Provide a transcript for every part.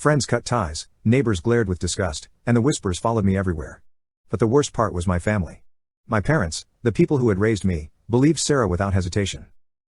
Friends cut ties, neighbors glared with disgust, and the whispers followed me everywhere. But the worst part was my family. My parents, the people who had raised me, believed Sarah without hesitation.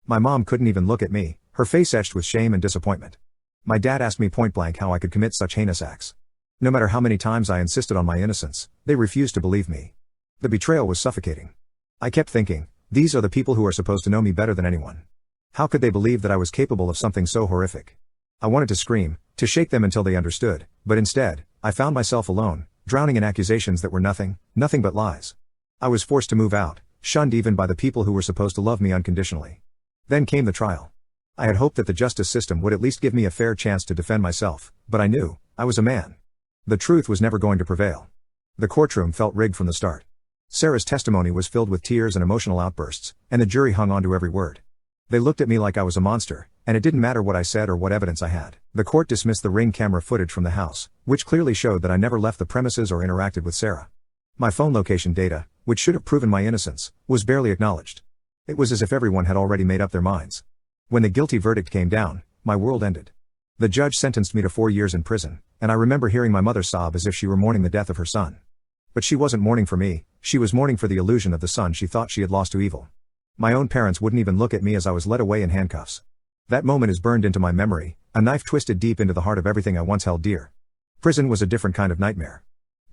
My mom couldn't even look at me, her face etched with shame and disappointment. My dad asked me point blank how I could commit such heinous acts. No matter how many times I insisted on my innocence, they refused to believe me. The betrayal was suffocating. I kept thinking, these are the people who are supposed to know me better than anyone. How could they believe that I was capable of something so horrific? I wanted to scream, to shake them until they understood, but instead, I found myself alone, drowning in accusations that were nothing but lies. I was forced to move out, shunned even by the people who were supposed to love me unconditionally. Then came the trial. I had hoped that the justice system would at least give me a fair chance to defend myself, but I knew, I was a man. The truth was never going to prevail. The courtroom felt rigged from the start. Sarah's testimony was filled with tears and emotional outbursts, and the jury hung on to every word. They looked at me like I was a monster, and it didn't matter what I said or what evidence I had. The court dismissed the Ring camera footage from the house, which clearly showed that I never left the premises or interacted with Sarah. My phone location data, which should have proven my innocence, was barely acknowledged. It was as if everyone had already made up their minds. When the guilty verdict came down, my world ended. The judge sentenced me to 4 years in prison, and I remember hearing my mother sob as if she were mourning the death of her son. But she wasn't mourning for me, she was mourning for the illusion of the son she thought she had lost to evil. My own parents wouldn't even look at me as I was led away in handcuffs. That moment is burned into my memory, a knife twisted deep into the heart of everything I once held dear. Prison was a different kind of nightmare.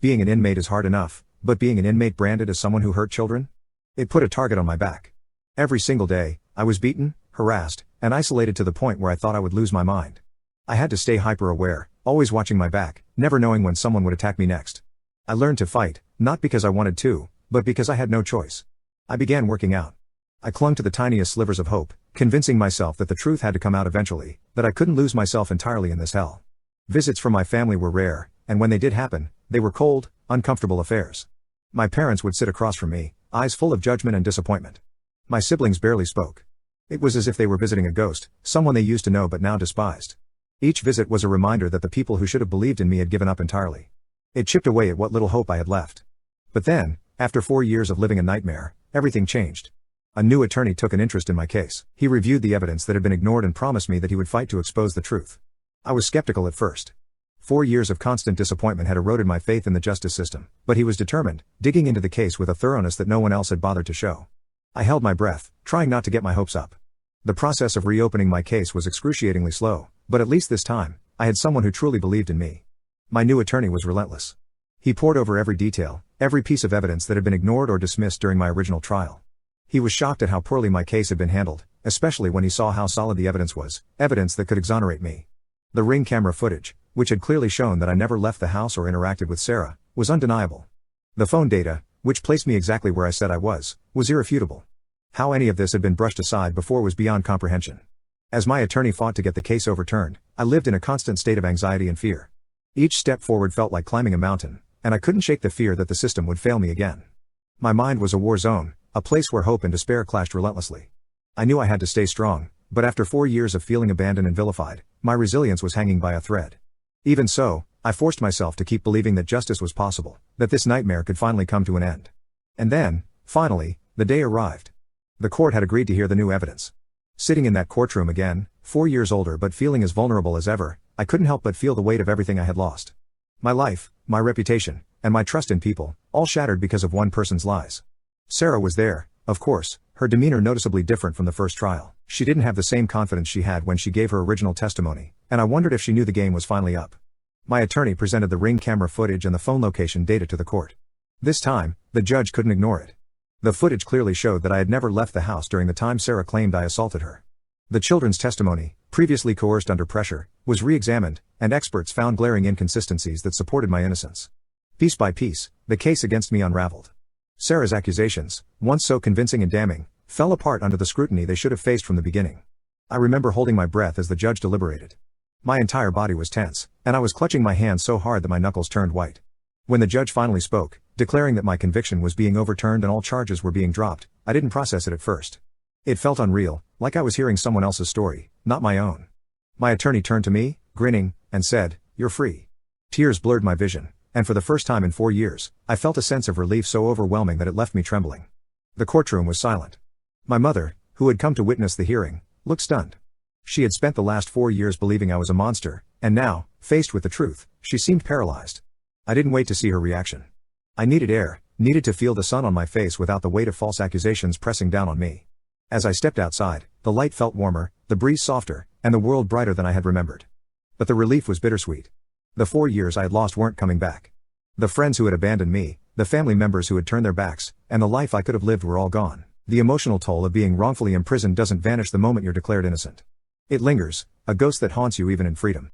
Being an inmate is hard enough, but being an inmate branded as someone who hurt children? It put a target on my back. Every single day, I was beaten, harassed, and isolated to the point where I thought I would lose my mind. I had to stay hyper-aware, always watching my back, never knowing when someone would attack me next. I learned to fight, not because I wanted to, but because I had no choice. I began working out. I clung to the tiniest slivers of hope, convincing myself that the truth had to come out eventually, that I couldn't lose myself entirely in this hell. Visits from my family were rare, and when they did happen, they were cold, uncomfortable affairs. My parents would sit across from me, eyes full of judgment and disappointment. My siblings barely spoke. It was as if they were visiting a ghost, someone they used to know but now despised. Each visit was a reminder that the people who should have believed in me had given up entirely. It chipped away at what little hope I had left. But then, after 4 years of living a nightmare, everything changed. A new attorney took an interest in my case. He reviewed the evidence that had been ignored and promised me that he would fight to expose the truth. I was skeptical at first. 4 years of constant disappointment had eroded my faith in the justice system, but he was determined, digging into the case with a thoroughness that no one else had bothered to show. I held my breath, trying not to get my hopes up. The process of reopening my case was excruciatingly slow, but at least this time, I had someone who truly believed in me. My new attorney was relentless. He pored over every detail, every piece of evidence that had been ignored or dismissed during my original trial. He was shocked at how poorly my case had been handled, especially when he saw how solid the evidence was, evidence that could exonerate me. The Ring camera footage, which had clearly shown that I never left the house or interacted with Sarah, was undeniable. The phone data, which placed me exactly where I said I was irrefutable. How any of this had been brushed aside before was beyond comprehension. As my attorney fought to get the case overturned, I lived in a constant state of anxiety and fear. Each step forward felt like climbing a mountain, and I couldn't shake the fear that the system would fail me again. My mind was a war zone, a place where hope and despair clashed relentlessly. I knew I had to stay strong, but after 4 years of feeling abandoned and vilified, my resilience was hanging by a thread. Even so, I forced myself to keep believing that justice was possible, that this nightmare could finally come to an end. And then, finally, the day arrived. The court had agreed to hear the new evidence. Sitting in that courtroom again, 4 years older but feeling as vulnerable as ever, I couldn't help but feel the weight of everything I had lost. My life, my reputation, and my trust in people, all shattered because of one person's lies. Sarah was there, of course, her demeanor noticeably different from the first trial. She didn't have the same confidence she had when she gave her original testimony, and I wondered if she knew the game was finally up. My attorney presented the Ring camera footage and the phone location data to the court. This time, the judge couldn't ignore it. The footage clearly showed that I had never left the house during the time Sarah claimed I assaulted her. The children's testimony, previously coerced under pressure, was re-examined, and experts found glaring inconsistencies that supported my innocence. Piece by piece, the case against me unraveled. Sarah's accusations, once so convincing and damning, fell apart under the scrutiny they should have faced from the beginning. I remember holding my breath as the judge deliberated. My entire body was tense, and I was clutching my hands so hard that my knuckles turned white. When the judge finally spoke, declaring that my conviction was being overturned and all charges were being dropped, I didn't process it at first. It felt unreal, like I was hearing someone else's story, not my own. My attorney turned to me, grinning, and said, "You're free." Tears blurred my vision, and for the first time in 4 years, I felt a sense of relief so overwhelming that it left me trembling. The courtroom was silent. My mother, who had come to witness the hearing, looked stunned. She had spent the last 4 years believing I was a monster, and now, Faced with the truth, she seemed paralyzed. I didn't wait to see her reaction. I needed air, needed to feel the sun on my face without the weight of false accusations pressing down on me. As I stepped outside, the light felt warmer, the breeze softer, and the world brighter than I had remembered. But the relief was bittersweet. The 4 years I had lost weren't coming back. The friends who had abandoned me, the family members who had turned their backs, and the life I could have lived were all gone. The emotional toll of being wrongfully imprisoned doesn't vanish the moment you're declared innocent. It lingers, a ghost that haunts you even in freedom.